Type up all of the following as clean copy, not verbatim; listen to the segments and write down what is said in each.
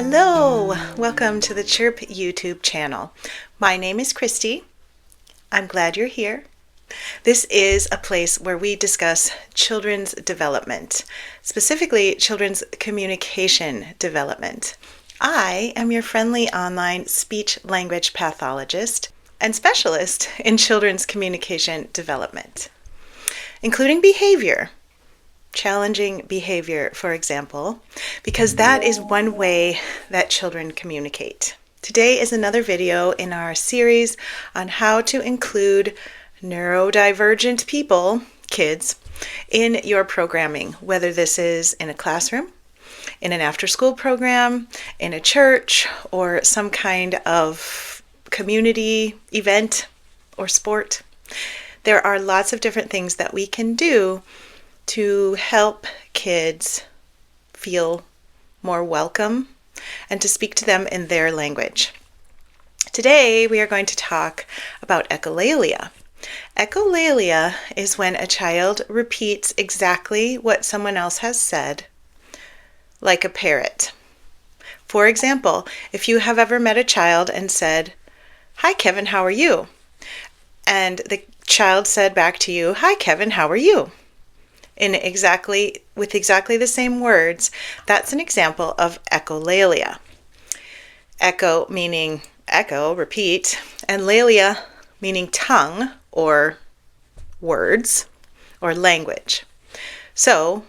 Hello, welcome to the Chirp YouTube channel. My name is Christy. I'm glad you're here. This is a place where we discuss children's development, specifically children's communication development. I am your friendly online speech-language pathologist and specialist in children's communication development, including behavior. Challenging behavior, for example, because that is one way that children communicate. Today is another video in our series on how to include neurodivergent people, kids, in your programming, whether this is in a classroom, in an after-school program, in a church, or some kind of community event or sport. There are lots of different things that we can do to help kids feel more welcome and to speak to them in their language. Today we are going to talk about echolalia. Echolalia is when a child repeats exactly what someone else has said, like a parrot. For example, if you have ever met a child and said, "Hi Kevin, how are you?" and the child said back to you, "Hi Kevin, how are you?" with exactly the same words, that's an example of echolalia. Echo meaning echo, repeat, and lalia meaning tongue or words or language. So,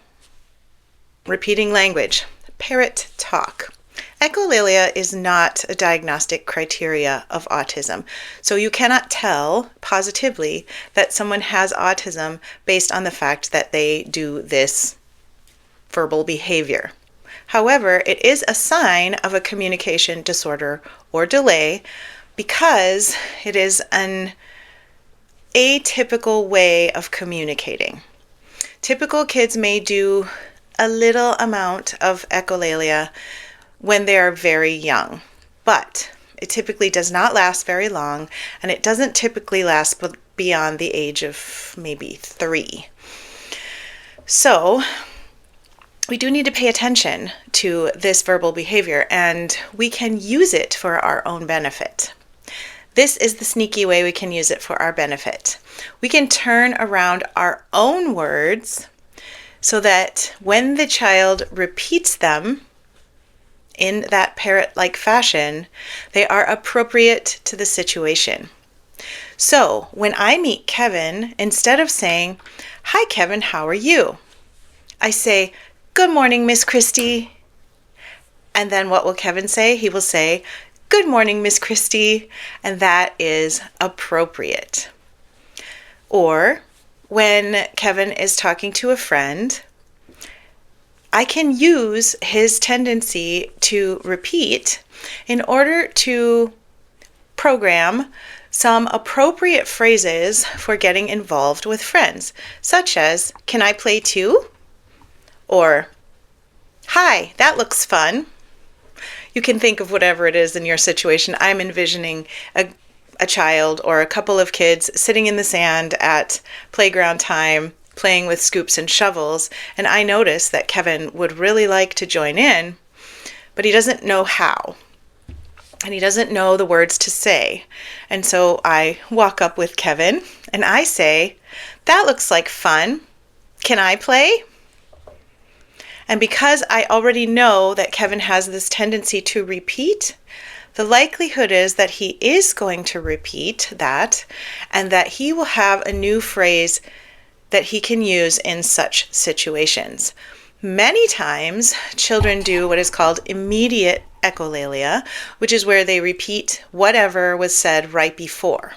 repeating language, parrot talk. Echolalia is not a diagnostic criteria of autism, so you cannot tell positively that someone has autism based on the fact that they do this verbal behavior. However, it is a sign of a communication disorder or delay because it is an atypical way of communicating. Typical kids may do a little amount of echolalia when they are very young, but it typically does not last very long, and it doesn't typically last beyond the age of maybe 3. So we do need to pay attention to this verbal behavior, and we can use it for our own benefit. This is the sneaky way we can use it for our benefit. We can turn around our own words so that when the child repeats them in that parrot-like fashion, they are appropriate to the situation. So when I meet Kevin, instead of saying, "Hi Kevin, how are you?" I say, "Good morning, Miss Christy." And then what will Kevin say? He will say, "Good morning, Miss Christy," and that is appropriate. Or when Kevin is talking to a friend, I can use his tendency to repeat in order to program some appropriate phrases for getting involved with friends, such as, "Can I play too?" Or, "Hi, that looks fun." You can think of whatever it is in your situation. I'm envisioning a child or a couple of kids sitting in the sand at playground time, playing with scoops and shovels, and I notice that Kevin would really like to join in, but he doesn't know how, and he doesn't know the words to say. And so I walk up with Kevin, and I say, "That looks like fun. Can I play?" And because I already know that Kevin has this tendency to repeat, the likelihood is that he is going to repeat that, and that he will have a new phrase that he can use in such situations. Many times, children do what is called immediate echolalia, which is where they repeat whatever was said right before.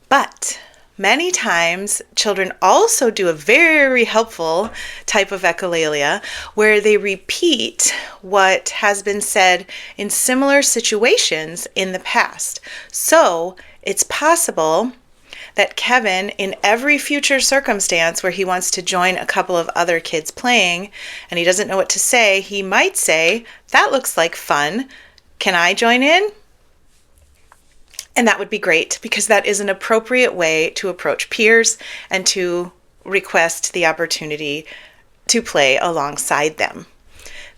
But many times, children also do a very helpful type of echolalia where they repeat what has been said in similar situations in the past. So it's possible that Kevin, in every future circumstance where he wants to join a couple of other kids playing and he doesn't know what to say, he might say, "That looks like fun. Can I join in?" And that would be great because that is an appropriate way to approach peers and to request the opportunity to play alongside them.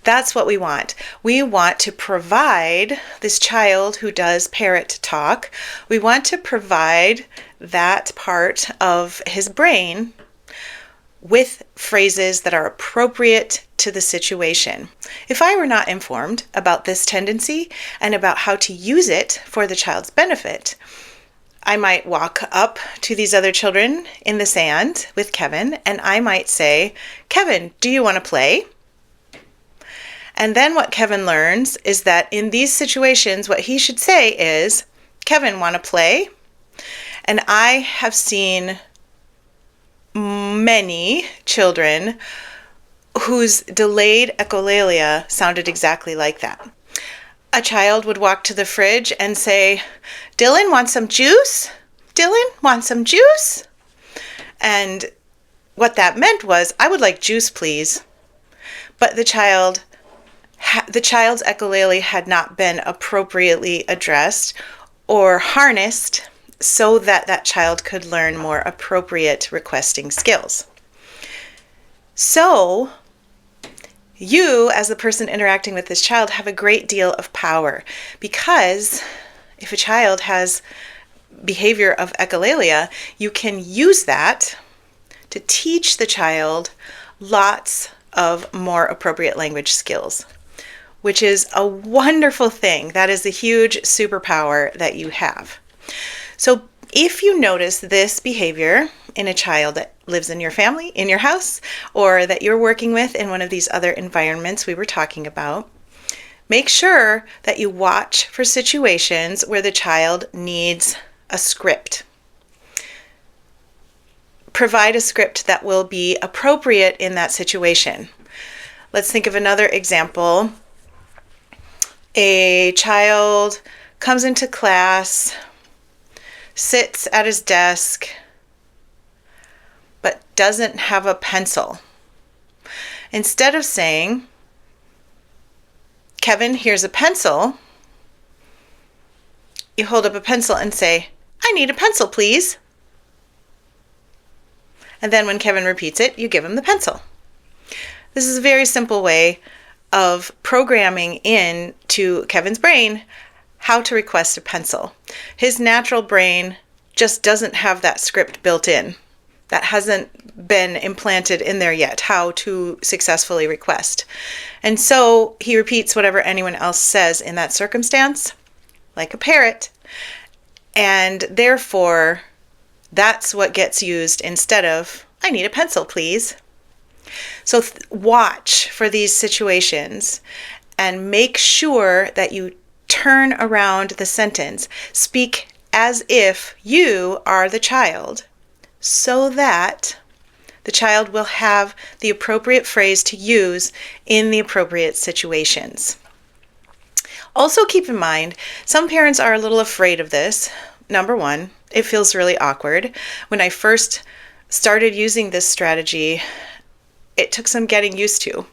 That's what we want. We want to provide this child who does parrot talk, we want to provide that part of his brain with phrases that are appropriate to the situation. If I were not informed about this tendency and about how to use it for the child's benefit, I might walk up to these other children in the sand with Kevin and I might say, "Kevin, do you want to play?" And then what Kevin learns is that in these situations, what he should say is, "Kevin, want to play?" And I have seen many children whose delayed echolalia sounded exactly like that. A child would walk to the fridge and say, "Dylan, want some juice? Dylan, want some juice?" And what that meant was, "I would like juice, please." But the child's echolalia had not been appropriately addressed or harnessed so that that child could learn more appropriate requesting skills. So, you, as the person interacting with this child, have a great deal of power, because if a child has behavior of echolalia, you can use that to teach the child lots of more appropriate language skills, which is a wonderful thing. That is a huge superpower that you have. So if you notice this behavior in a child that lives in your family, in your house, or that you're working with in one of these other environments we were talking about, make sure that you watch for situations where the child needs a script. Provide a script that will be appropriate in that situation. Let's think of another example. A child comes into class, sits at his desk, but doesn't have a pencil. Instead of saying, "Kevin, here's a pencil," you hold up a pencil and say, "I need a pencil, please." And then when Kevin repeats it, you give him the pencil. This is a very simple way of programming into Kevin's brain how to request a pencil. His natural brain just doesn't have that script built in. That hasn't been implanted in there yet, how to successfully request. And so he repeats whatever anyone else says in that circumstance, like a parrot. And therefore, that's what gets used instead of, "I need a pencil, please." So watch for these situations and make sure that you turn around the sentence. Speak as if you are the child, so that the child will have the appropriate phrase to use in the appropriate situations. Also keep in mind, some parents are a little afraid of this. Number one, it feels really awkward. When I first started using this strategy, it took some getting used to,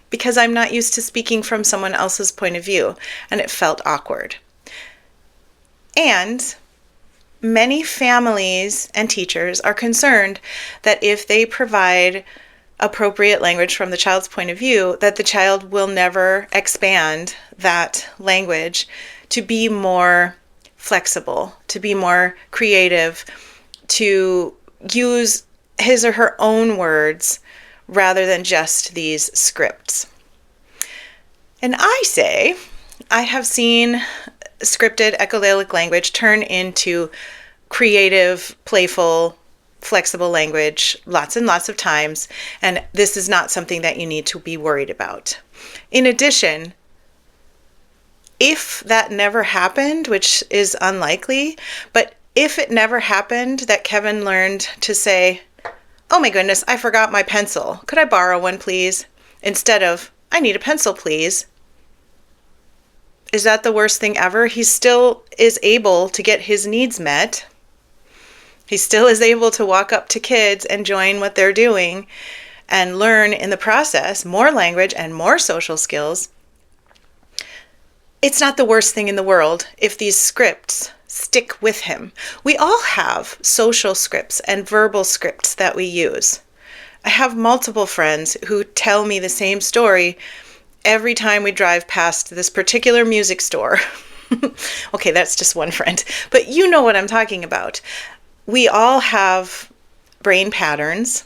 because I'm not used to speaking from someone else's point of view, and it felt awkward. And many families and teachers are concerned that if they provide appropriate language from the child's point of view, that the child will never expand that language to be more flexible, to be more creative, to use his or her own words rather than just these scripts. And I say, I have seen scripted echolalic language turn into creative, playful, flexible language lots and lots of times, and this is not something that you need to be worried about. In addition, if that never happened, which is unlikely, but if it never happened that Kevin learned to say, "Oh my goodness, I forgot my pencil. Could I borrow one, please?" instead of, "I need a pencil, please." Is that the worst thing ever? He still is able to get his needs met. He still is able to walk up to kids and join what they're doing and learn in the process more language and more social skills. It's not the worst thing in the world if these scripts stick with him. We all have social scripts and verbal scripts that we use. I have multiple friends who tell me the same story every time we drive past this particular music store. Okay, that's just one friend, but you know what I'm talking about. We all have brain patterns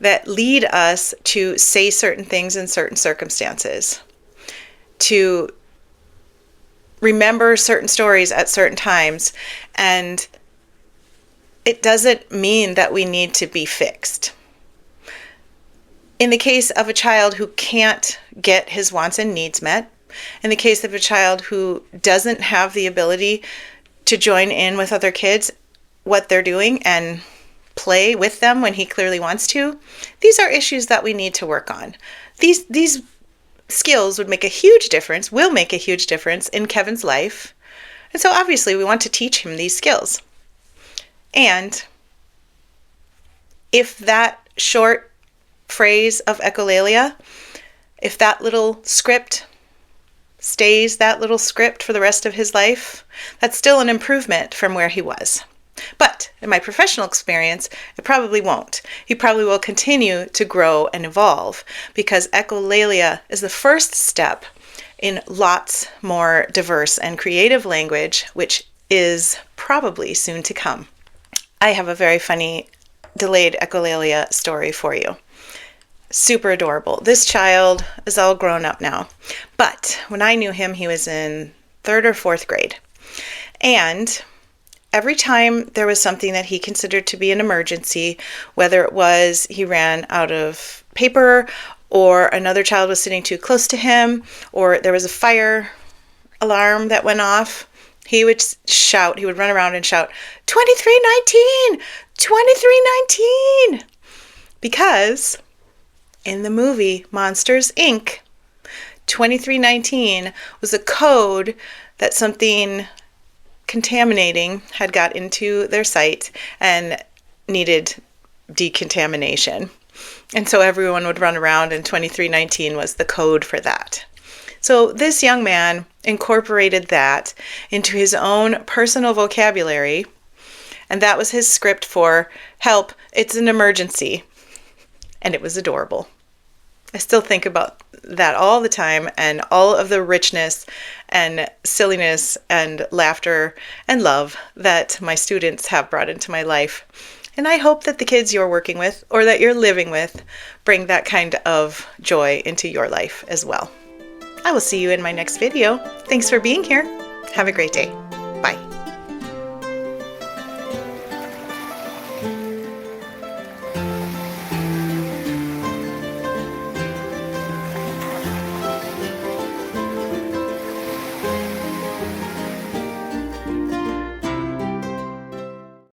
that lead us to say certain things in certain circumstances, to remember certain stories at certain times, and it doesn't mean that we need to be fixed. In the case of a child who can't get his wants and needs met, in the case of a child who doesn't have the ability to join in with other kids, what they're doing, and play with them when he clearly wants to, these are issues that we need to work on. These skills would make a huge difference, will make a huge difference in Kevin's life. And so obviously we want to teach him these skills. And if that short phrase of echolalia, if that little script stays that little script for the rest of his life, that's still an improvement from where he was. But in my professional experience, it probably won't. He probably will continue to grow and evolve, because echolalia is the first step in lots more diverse and creative language, which is probably soon to come. I have a very funny delayed echolalia story for you. Super adorable. This child is all grown up now, but when I knew him, he was in 3rd or 4th grade. And every time there was something that he considered to be an emergency, whether it was he ran out of paper, or another child was sitting too close to him, or there was a fire alarm that went off, he would shout, he would run around and shout, 2319! 2319! Because in the movie Monsters, Inc., 2319 was a code that something contaminating had got into their site and needed decontamination. And so everyone would run around, and 2319 was the code for that. So this young man incorporated that into his own personal vocabulary, and that was his script for, help, it's an emergency. And it was adorable. I still think about that all the time, and all of the richness and silliness and laughter and love that my students have brought into my life. And I hope that the kids you're working with, or that you're living with, bring that kind of joy into your life as well. I will see you in my next video. Thanks for being here. Have a great day. Bye.